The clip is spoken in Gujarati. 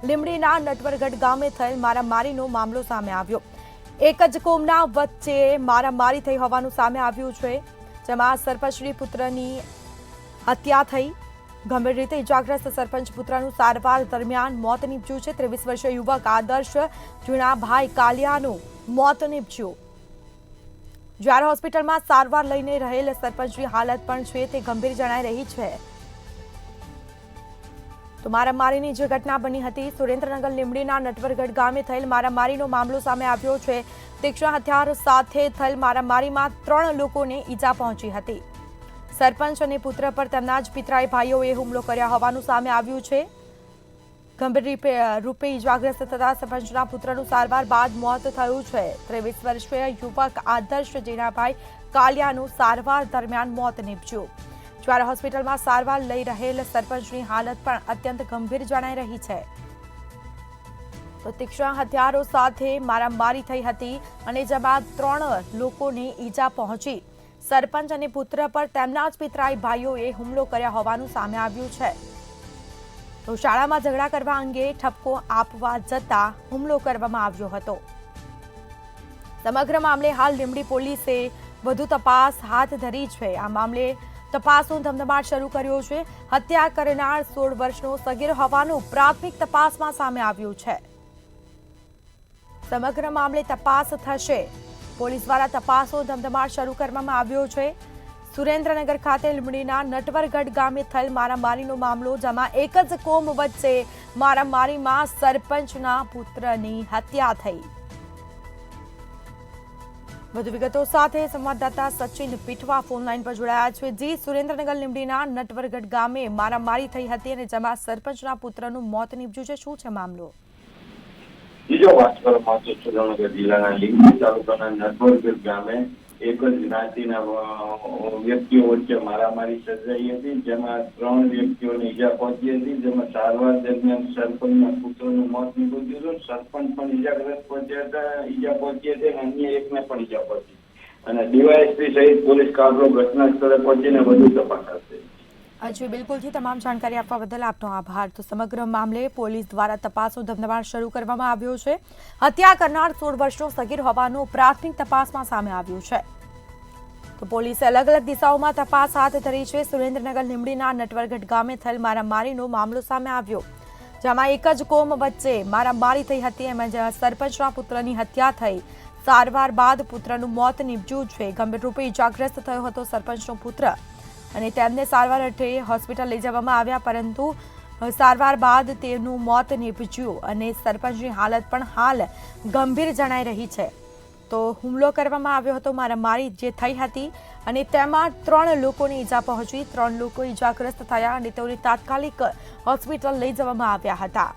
લીંબડીના નટવરગઢ ગામે થયેલ મારામારીનો મામલો સામે આવ્યો। એક જ કોમના વચ્ચે મારામારી થઈ હોવાનું સામે આવ્યું છે, જેમાં સરપંચની પુત્રની હત્યા થઈ। ગંભીર રીતે ઇજાગ્રસ્ત સરપંચ પુત્રનું સારવાર દરમિયાન મોત નીપજ્યું છે। 23 વર્ષીય યુવક આદર્શ ઝીણાભાઈ કાલિયાનું મોત નીપજ્યું। જ્યારે હોસ્પિટલમાં સારવાર લઈને રહેલ સરપંચની હાલત પણ છે તે ગંભીર જણાઈ રહી છે। તો મારામારીની જે ઘટના બની હતી, સુરેન્દ્રનગર લીંબડીના નટવરગઢ ગામે થયેલ મારામારીનો મામલો સામે આવ્યો છે। તીક્ષ્ણ હથિયાર સાથે થયેલ મારામારીમાં 3 લોકોને ઈજા પહોંચી હતી। સરપંચ અને પુત્ર પર તેમના જ પિતરાઈ ભાઈઓએ હુમલો કર્યા હોવાનું સામે આવ્યું છે। ગંભીર રૂપે ઇજાગ્રસ્ત થતા સરપંચના પુત્રનું સારવાર બાદ મોત થયું છે। 23 વર્ષીય યુવક આદર્શ ઝીણાભાઈ કાલિયાનું સારવાર દરમિયાન મોત નીપજ્યું। જ્યારે હોસ્પિટલમાં સારવાર લઈ રહેલ સરપંચની હાલત પણ અત્યંત ગંભીર જણાઈ રહી છે। તો તીક્ષ્ણ હથિયારો સાથે મારામારી થઈ હતી અને જેમાં 3 લોકોને ઈજા પહોંચી। સરપંચ અને પુત્ર પર તેમના જ પિતરાઈ ભાઈઓએ હુમલો કર્યા હોવાનું સામે આવ્યું છે। તો શાળામાં ઝઘડા કરવા અંગે ઠપકો આપવા જતા હુમલો કરવામાં આવ્યો હતો। સમગ્ર મામલે હાલ લીંબડી પોલીસે વધુ તપાસ હાથ ધરી છે। આ મામલે તપાસનો ધમધમાટ શરૂ કર્યો છે। હત્યા કરનાર 16 વર્ષનો સગીર હોવાનું પ્રાથમિક તપાસમાં સામે આવ્યું છે। સમગ્ર મામલે તપાસ થશે। પોલીસ દ્વારા તપાસનો ધમધમાટ શરૂ કરવામાં આવ્યો છે। સુરેન્દ્રનગર ખાતે લીંબડીના નટવરગઢ ગામે થયેલ મારામારીનો મામલો, જેમાં એક જ કોમ વચ્ચે મારામારીમાં સરપંચના પુત્રની હત્યા થઈ। વધુ વિગતો સાથે સંવાદદાતા સચિન પીઠવા ફોનલાઈન પર જોડાયા છે। જી, સુરેન્દ્રનગર લીંબડીના નટવરગઢ ગામે મારામારી થઈ હતી અને જેમાં સરપંચના પુત્રનું મોત નીપજ્યું છે, શું છે મામલો? બીજો વાત કરવામાં તો સુરેન્દ્રનગર જિલ્લાના લીંબડી તાલુકાના નટવરગઢ ગામે એક જ જ્ઞાતિના વ્યક્તિઓ વચ્ચે મારામારી સર્જાઈ હતી, જેમાં 3 વ્યક્તિઓને ઈજા પહોંચી હતી, જેમાં સારવાર દરમિયાન સરપંચના પુત્રનું મોત નીપજ્યું હતું। સરપંચ પણ ઈજા પહોંચી હતી અને અન્ય એકને પણ ઈજા પહોંચી અને ડીવાયએસપી સહિત પોલીસ કાફલો ઘટના સ્થળે પહોંચીને વધુ તપાસ કરશે। જી બિલકુલથી તમામ જાણકારી આપવા બદલ આપનો આભાર। તો સમગ્ર મામલે પોલીસ દ્વારા તપાસનો ધમધમાટ શરૂ કરવામાં આવ્યો છે। હત્યા કરનાર 16 વર્ષનો સગીર હોવાનું પ્રાથમિક તપાસમાં સામે આવ્યું છે। તો પોલીસે અલગ અલગ દિશાઓમાં તપાસ હાથ ધરી છે। સુરેન્દ્રનગર લીંબડીના નટવરગઢ ગામે થયેલ મારામારીનો મામલો સામે આવ્યો, જેમાં એક જ કોમ વચ્ચે મારામારી થઈ હતી, એમાં સરપંચના પુત્રની હત્યા થઈ। સારવાર બાદ પુત્રનું મોત નીપજ્યું છે। ગંભીર રૂપે ઇજાગ્રસ્ત થયો હતો સરપંચનો પુત્ર અને તેમને સારવાર અર્થે હોસ્પિટલ લઈ જવામાં આવ્યા, પરંતુ સારવાર બાદ તેનું મોત નીપજ્યું અને સરપંચની હાલત પણ હાલ ગંભીર જણાઈ રહી છે। તો હુમલો કરવામાં આવ્યો હતો, મારામારી જે થઈ હતી અને તેમાં 3 લોકોને ઈજા પહોંચી। 3 લોકો ઈજાગ્રસ્ત થયા અને તેઓને તાત્કાલિક હોસ્પિટલ લઈ જવામાં આવ્યા હતા।